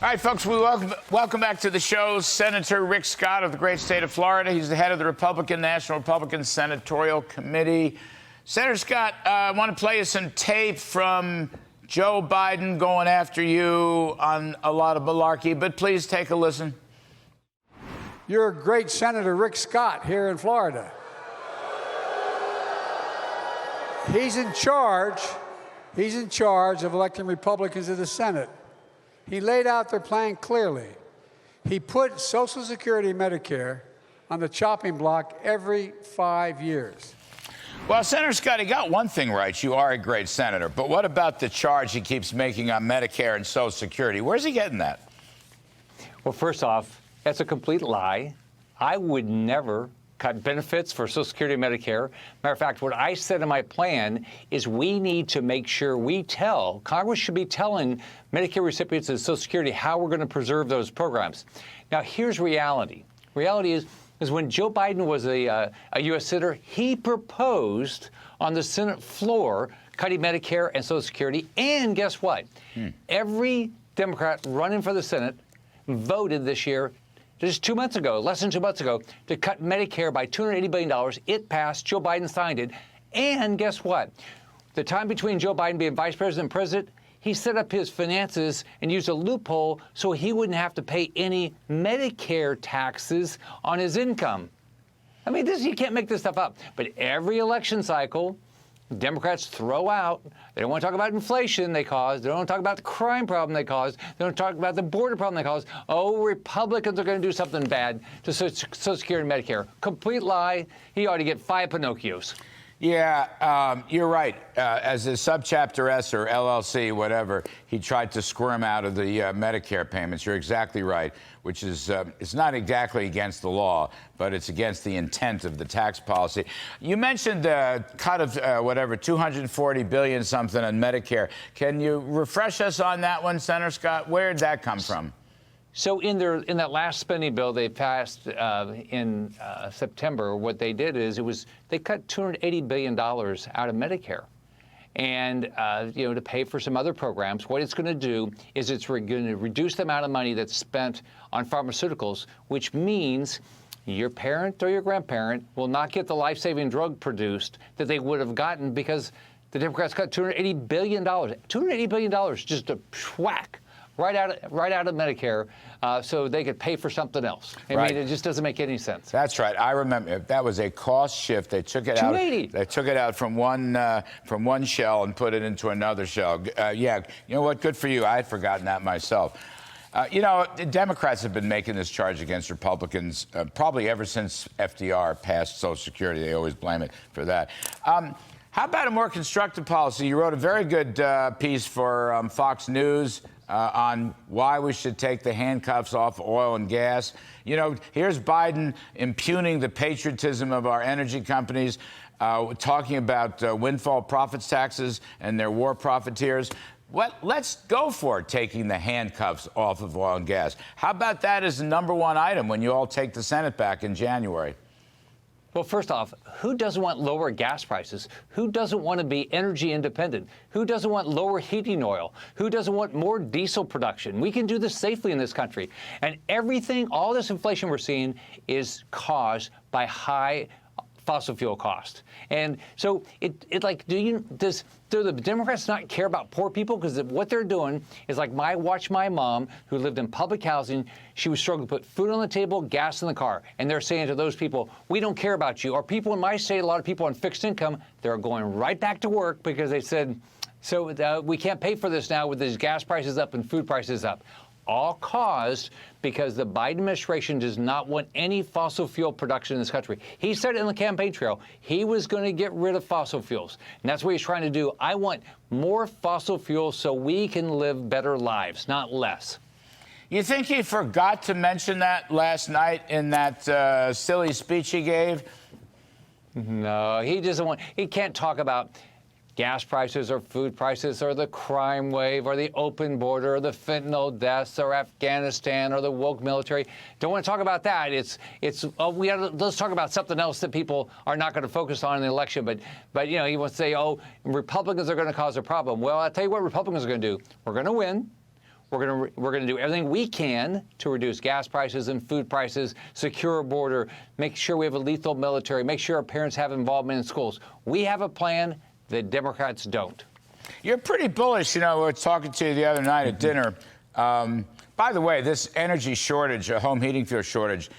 All right, folks, we welcome back to the show Senator Rick Scott of the great state of Florida. He's the head of the National Republican Senatorial Committee. Senator Scott, I want to play you some tape from Joe Biden going after you on a lot of malarkey, but please take a listen. You're great Senator Rick Scott here in Florida. He's in charge of electing Republicans to the Senate. He laid out their plan clearly. He put Social Security and Medicare on the chopping block every 5 years. Well, Senator Scott, he got one thing right. You are a great senator. But what about the charge he keeps making on Medicare and Social Security? Where's he getting that? Well, first off, that's a complete lie. I would never cut benefits for Social Security and Medicare. Matter of fact, what I said in my plan is we need to make sure Congress should be telling Medicare recipients of Social Security how we're going to preserve those programs. Now, here's reality. Reality is when Joe Biden was a U.S. senator, he proposed on the Senate floor cutting Medicare and Social Security. And guess what? Every Democrat running for the Senate voted this year, just 2 months ago, less than 2 months ago, to cut Medicare by $280 billion. It passed. Joe Biden signed it. And guess what? The time between Joe Biden being vice president and president, he set up his finances and used a loophole so he wouldn't have to pay any Medicare taxes on his income. I mean, you can't make this stuff up. But every election cycle, Democrats throw out. They don't want to talk about inflation they caused. They don't want to talk about the crime problem they caused. They don't talk about the border problem they caused. Oh, Republicans are going to do something bad to Social Security and Medicare. Complete lie. He ought to get 5 Pinocchios. Yeah, you're right. As a subchapter S or LLC, whatever, he tried to squirm out of the Medicare payments. You're exactly right, which is it's not exactly against the law, but it's against the intent of the tax policy. You mentioned the cut of $240 billion something on Medicare. Can you refresh us on that one, Senator Scott? Where did that come from? So in that last spending bill they passed in September, what they did is they cut $280 billion out of Medicare, and to pay for some other programs. What it's going to do is it's going to reduce the amount of money that's spent on pharmaceuticals, which means your parent or your grandparent will not get the life-saving drug produced that they would have gotten because the Democrats cut $280 billion. $280 billion, just a whack. Right out of Medicare, so they could pay for something else. I mean, it just doesn't make any sense. That's right. I remember that was a cost shift. They took it out. They took it out from one shell and put it into another shell. Yeah, you know what? Good for you. I had forgotten that myself. The Democrats have been making this charge against Republicans probably ever since FDR passed Social Security. They always blame it for that. How about a more constructive policy? You wrote a very good piece for Fox News on why we should take the handcuffs off oil and gas. Here's Biden impugning the patriotism of our energy companies, talking about windfall profits taxes and their war profiteers. Let's go for taking the handcuffs off of oil and gas. How about that as the #1 item when you all take the Senate back in January? Well, first off, who doesn't want lower gas prices? Who doesn't want to be energy independent? Who doesn't want lower heating oil? Who doesn't want more diesel production? We can do this safely in this country. And all this inflation we're seeing is caused by high fossil fuel cost. And so do the Democrats not care about poor people? Because what they're doing is like watch my mom, who lived in public housing. She was struggling to put food on the table, gas in the car. And they're saying to those people, we don't care about you. Or people in my state, a lot of people on fixed income, they're going right back to work because they said, we can't pay for this now with these gas prices up and food prices up. All caused because the Biden administration does not want any fossil fuel production in this country. He said it in the campaign trail. He was going to get rid of fossil fuels. And that's what he's trying to do. I want more fossil fuels so we can live better lives, not less. You think he forgot to mention that last night in that silly speech he gave? No, he can't talk about gas prices or food prices or the crime wave or the open border or the fentanyl deaths or Afghanistan or the woke military. Don't want to talk about that. Let's talk about something else that people are not going to focus on in the election. But he wants to say, Republicans are going to cause a problem. Well, I'll tell you what Republicans are going to do. We're going to win. We're going to do everything we can to reduce gas prices and food prices, secure a border, make sure we have a lethal military, make sure our parents have involvement in schools. We have a plan that Democrats don't. You're pretty bullish. You know, we were talking to you the other night at dinner. By the way, this energy shortage, a home heating fuel shortage,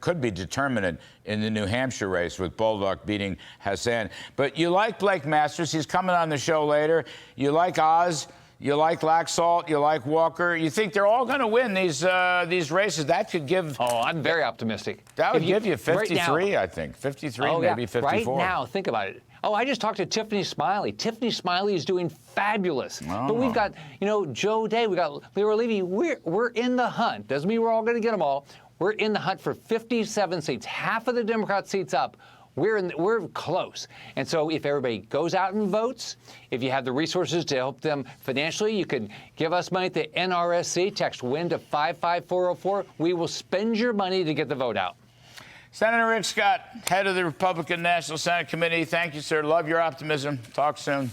could be determinant in the New Hampshire race with Bolduc beating Hassan. But you like Blake Masters. He's coming on the show later. You like Oz. You like Laxalt, you like Walker. You think they're all going to win these races? That could give. Oh, I'm very optimistic. That would give you 53, right now, I think. 53, maybe 54. Right now, think about it. Oh, I just talked to Tiffany Smiley. Tiffany Smiley is doing fabulous. Oh. But we've got, Joe Day, we got Leora Levy. We're in the hunt. Doesn't mean we're all going to get them all. We're in the hunt for 57 seats, half of the Democrat seats up. We're close. And so if everybody goes out and votes, if you have the resources to help them financially, you can give us money at the NRSC, text WIN to 55404. We will spend your money to get the vote out. Senator Rick Scott, head of the Republican National Senate Committee. Thank you, sir. Love your optimism. Talk soon.